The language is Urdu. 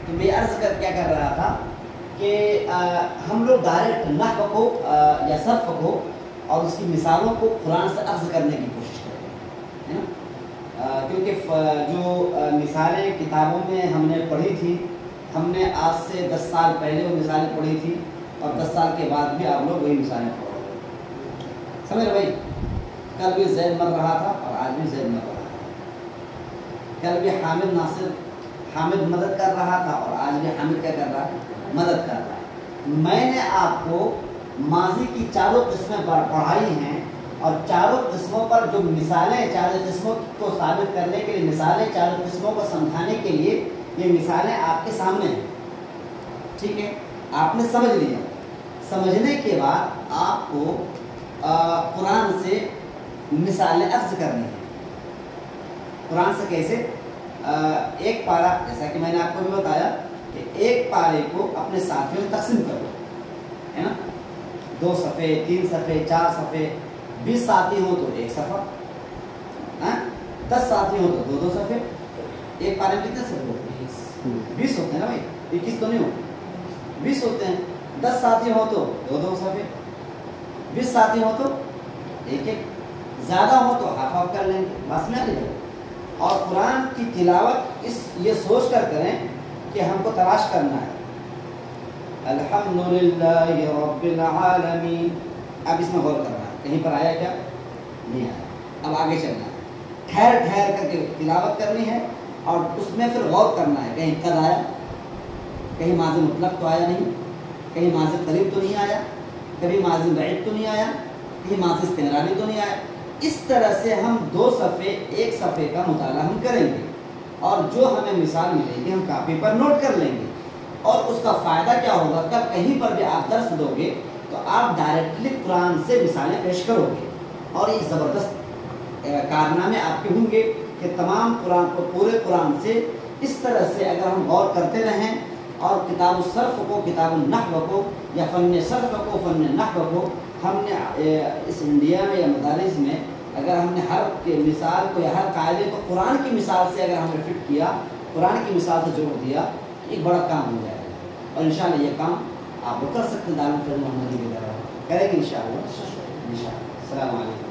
کہ میں عرض کیا کر رہا تھا کہ ہم لوگ ڈائریکٹ نحو کو یا صرف کو اور اس کی مثالوں کو قرآن سے اخذ کرنے کی کوشش کریں گے، کیونکہ جو مثالیں کتابوں میں ہم نے پڑھی تھی، ہم نے آج سے 10 سال پہلے وہ مثالیں پڑھی تھی اور 10 سال کے بعد بھی آپ لوگ وہی مثالیں پڑھ رہے ہیں. سمجھ رہے بھائی؟ کل بھی زید مر رہا تھا اور آج بھی زید مر رہا ہے. کل بھی حامد مدد کر رہا تھا اور آج بھی حامد کیا کر رہا ہے؟ مدد کر رہا ہے. میں نے آپ کو ماضی کی چاروں قسمیں پڑھائی ہیں اور چاروں قسموں پر جو مثالیں، چاروں قسموں کو ثابت کرنے کے لیے مثالیں، چاروں قسموں کو سمجھانے کے لیے یہ مثالیں آپ کے سامنے ہیں. ٹھیک ہے، آپ نے سمجھ لیا. سمجھنے کے بعد آپ کو قرآن سے مثالیں اخذ کرنی ہیں. قرآن سے کیسے؟ ایک پارہ، جیسا کہ میں نے آپ کو بھی بتایا کہ ایک پارے کو اپنے ساتھیوں میں تقسیم کرو، ہے نا. 2 صفحے، 3 صفحے، 4 صفحے. 20 ساتھی ہوں تو 1 صفحہ، 10 ساتھی ہوں تو 2 صفحے. ایک پارے میں کتنے صفحے ہوتے ہیں؟ 20 ہوتے ہیں نا بھائی، 21 تو نہیں ہوتے، 20 ہوتے ہیں. 10 ساتھی ہوں تو 2 صفحے، 20 ساتھی ہوں تو 1، زیادہ ہو تو ہاف کر لیں گے. بس میں نہیں. اور قرآن کی تلاوت یہ سوچ کر کریں کہ ہم کو تلاش کرنا ہے الحمدللہ رب العالمین. اب اس میں غور کرنا ہے، کہیں پر آیا کیا؟ نہیں آیا. اب آگے چلنا ہے، ٹھہر ٹھہر کر کے تلاوت کرنی ہے اور اس میں پھر غور کرنا ہے. کہیں قد آیا، کہیں ماضی مطلق تو آیا نہیں، کہیں ماضی قریب تو نہیں آیا، کبھی ماضی بعید تو نہیں آیا، کہیں ماضی استمراری تو نہیں آیا. اس طرح سے ہم 2 صفحے 1 صفحے کا مطالعہ ہم کریں گے اور جو ہمیں مثال ملے گی ہم کاپی پر نوٹ کر لیں گے. اور اس کا فائدہ کیا ہوگا؟ کل کہیں پر بھی آپ درس دو گے تو آپ ڈائریکٹلی قرآن سے مثالیں پیش کرو گے اور یہ زبردست کارنامے آپ کے ہوں گے کہ تمام قرآن کو، پورے قرآن سے اس طرح سے اگر ہم غور کرتے رہیں اور کتاب الصرف کو، کتاب النحو کو یا فن صرف کو، فن نحو کو ہم نے اس انڈیا میں یا مدارس میں اگر ہم نے ہر کے مثال کو یا ہر قاعدے کو قرآن کی مثال سے اگر ہم نے فٹ کیا، قرآن کی مثال سے جوڑ دیا، ایک بڑا کام ہو جائے گا. اور انشاءاللہ یہ کام آپ لوگ کر سکتے ہیں. دارالفضل محمدی کی طرح کریں گے انشاءاللہ. السلام علیکم.